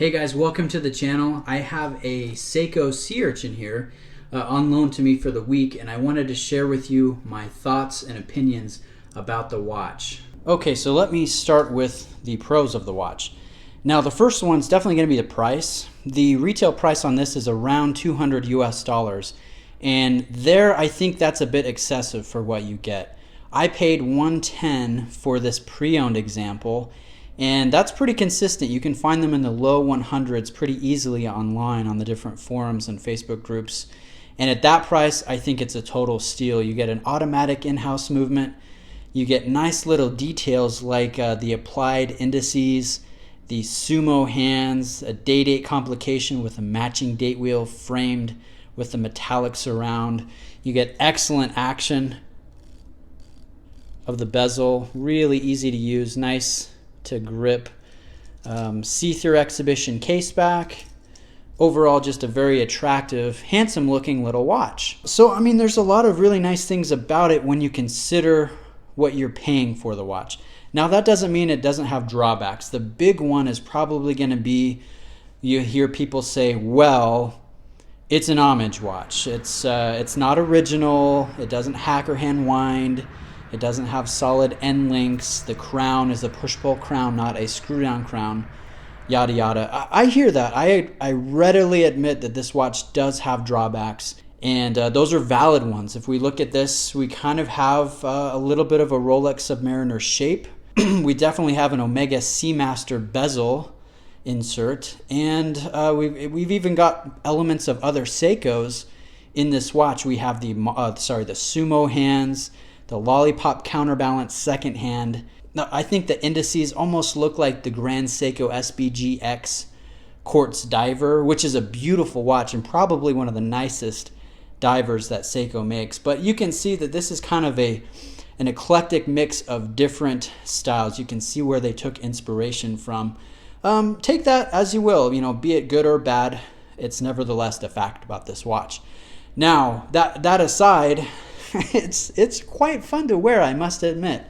Hey guys, welcome to the channel. I have a Seiko Urchin here on loan to me for the week, and I wanted to share with you my thoughts and opinions about the watch. Okay, so let me start with the pros of the watch. Now the first one's definitely going to be the price. The retail price on this is around $200 US, and there I think that's a bit excessive for what you get. I paid $110 for this pre-owned example, and that's pretty consistent. You can find them in the low 100s pretty easily online on the different forums and Facebook groups. And at that price, I think it's a total steal. You get an automatic in-house movement. You get nice little details like the applied indices, the sumo hands, a day-date complication with a matching date wheel framed with the metallic surround. You get excellent action of the bezel, really easy to use, nice to grip, see-through exhibition case back. Overall, just a very attractive, handsome looking little watch. So I mean, there's a lot of really nice things about it when you consider what you're paying for the watch. Now that doesn't mean it doesn't have drawbacks. The big one is probably going to be, you hear people say, well, it's an homage watch. It's not original. It doesn't hack or hand wind. It doesn't have solid end links. The crown is a push-pull crown, not a screw-down crown, yada yada. I hear that. I readily admit that this watch does have drawbacks, and those are valid ones. If we look at this, we kind of have a little bit of a Rolex Submariner shape. We definitely have an Omega Seamaster bezel insert, and we've even got elements of other Seikos in this watch. We have the sumo hands, the lollipop counterbalance second hand. Now, I think the indices almost look like the Grand Seiko SBGX quartz diver, which is a beautiful watch and probably one of the nicest divers that Seiko makes. But you can see that this is kind of an eclectic mix of different styles. You can see where they took inspiration from. Take that as you will, be it good or bad. It's nevertheless the fact about this watch. Now, that aside, it's quite fun to wear, I must admit.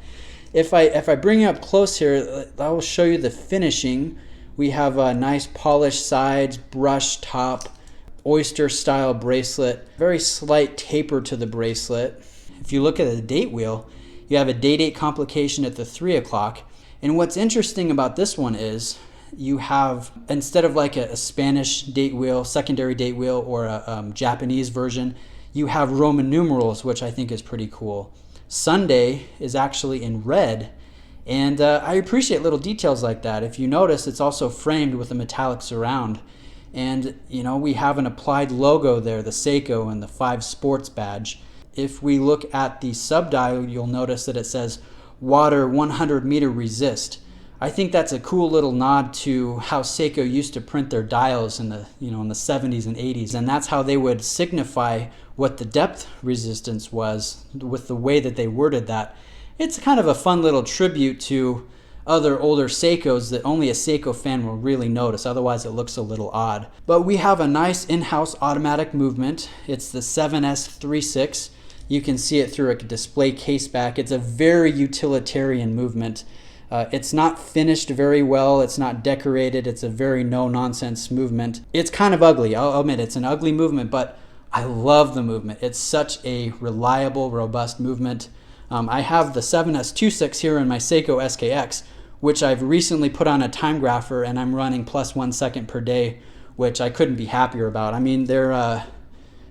If I bring you up close here, I will show you the finishing. We have a nice polished sides, brushed top, oyster style bracelet, very slight taper to the bracelet. If you look at the date wheel, you have a day-date complication at the 3 o'clock. And what's interesting about this one is you have, instead of like a Spanish date wheel, secondary date wheel, or a Japanese version, you have Roman numerals, which I think is pretty cool. Sunday is actually in red, and I appreciate little details like that. If you notice, it's also framed with a metallic surround, and we have an applied logo there, the Seiko and the 5 Sports badge. If we look at the subdial, you'll notice that it says water 100 meter resist. I think that's a cool little nod to how Seiko used to print their dials in the in the 70s and 80s, and that's how they would signify what the depth resistance was with the way that they worded that. It's kind of a fun little tribute to other older Seikos that only a Seiko fan will really notice, otherwise it looks a little odd. But we have a nice in-house automatic movement. It's the 7S36. You can see it through a display case back. It's a very utilitarian movement. It's not finished very well. It's not decorated. It's a very no-nonsense movement. It's kind of ugly. I'll admit it's an ugly movement, but I love the movement. It's such a reliable, robust movement. I have the 7S26 here in my Seiko SKX, which I've recently put on a time grapher, and I'm running +1 second per day, which I couldn't be happier about. I mean, they're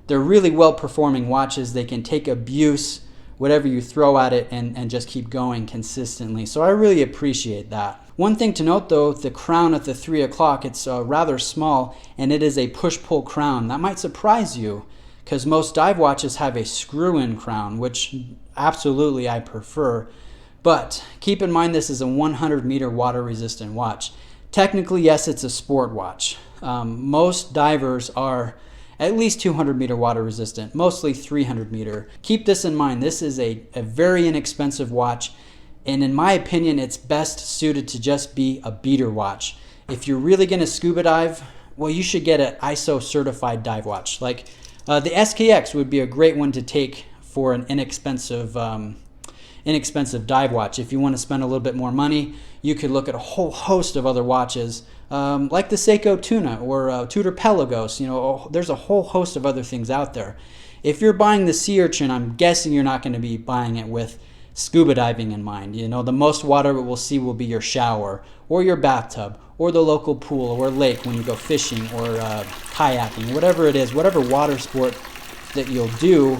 really well-performing watches. They can take abuse, whatever you throw at it, and just keep going consistently. So I really appreciate that. One thing to note though, the crown at the 3 o'clock, it's rather small, and it is a push-pull crown. That might surprise you, because most dive watches have a screw-in crown, which absolutely I prefer. But keep in mind this is a 100 meter water resistant watch. Technically, yes, it's a sport watch. Most divers are at least 200 meter water resistant, mostly 300 meter. Keep this in mind. This is a very inexpensive watch, and in my opinion, it's best suited to just be a beater watch. If you're really gonna scuba dive, well, you should get an ISO certified dive watch. Like the SKX would be a great one to take for an inexpensive dive watch. If you want to spend a little bit more money, you could look at a whole host of other watches like the Seiko Tuna or Tudor Pelagos. You know, there's a whole host of other things out there. If you're buying the Sea Urchin, I'm guessing you're not going to be buying it with scuba diving in mind. You know, the most water we'll see will be your shower or your bathtub or the local pool or lake when you go fishing or kayaking, whatever it is, whatever water sport that you'll do.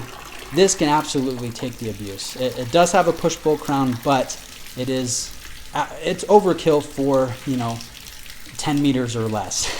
This can absolutely take the abuse. It does have a push-pull crown, but it's overkill for, you know, 10 meters or less.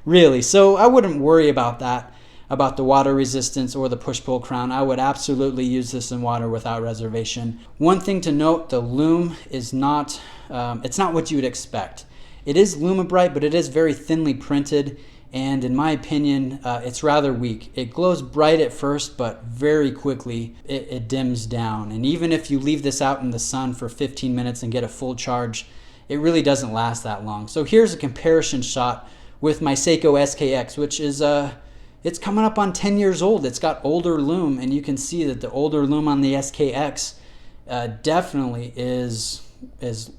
Really. So I wouldn't worry about that, about the water resistance or the push-pull crown. I would absolutely use this in water without reservation. One thing to note, the lume is not, it's not what you would expect. It is Lumibrite, but it is very thinly printed, and in my opinion, it's rather weak. It glows bright at first, but very quickly it dims down. And even if you leave this out in the sun for 15 minutes and get a full charge, it really doesn't last that long. So here's a comparison shot with my Seiko SKX, which is it's coming up on 10 years old. It's got older lume, and you can see that the older lume on the SKX definitely is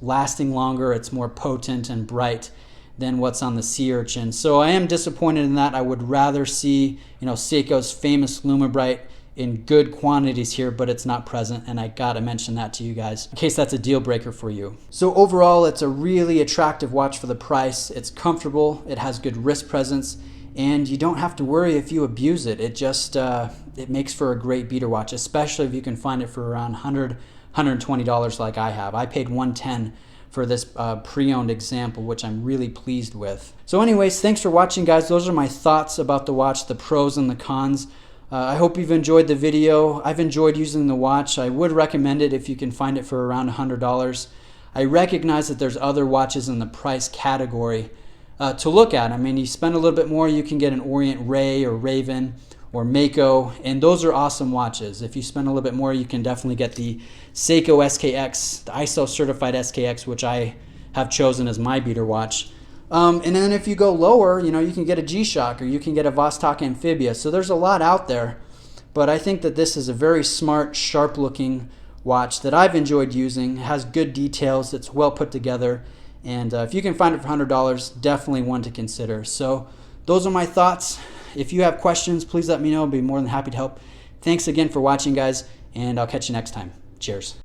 lasting longer. It's more potent and bright than what's on the Sea Urchin. So I am disappointed in that. I would rather see, you know, Seiko's famous Lumibrite in good quantities here, but it's not present, and I gotta mention that to you guys in case that's a deal breaker for you. So overall, it's a really attractive watch for the price. It's comfortable, it has good wrist presence, and you don't have to worry if you abuse it. It just it makes for a great beater watch, especially if you can find it for around $120 like I have. I paid $110 for this pre-owned example, which I'm really pleased with. So anyways, thanks for watching, guys. Those are my thoughts about the watch, the pros and the cons. I hope you've enjoyed the video. I've enjoyed using the watch. I would recommend it if you can find it for around $100. I recognize that there's other watches in the price category to look at. I mean, you spend a little bit more, you can get an Orient Ray or Raven or Mako, and those are awesome watches. If you spend a little bit more, you can definitely get the Seiko SKX, the ISO certified SKX, which I have chosen as my beater watch. And then if you go lower, you know, you can get a G-Shock or you can get a Vostok Amphibia. So there's a lot out there, but I think that this is a very smart, sharp looking watch that I've enjoyed using. It has good details, it's well put together, and if you can find it for $100, definitely one to consider. So those are my thoughts. If you have questions, please let me know. I'll be more than happy to help. Thanks again for watching, guys, and I'll catch you next time. Cheers.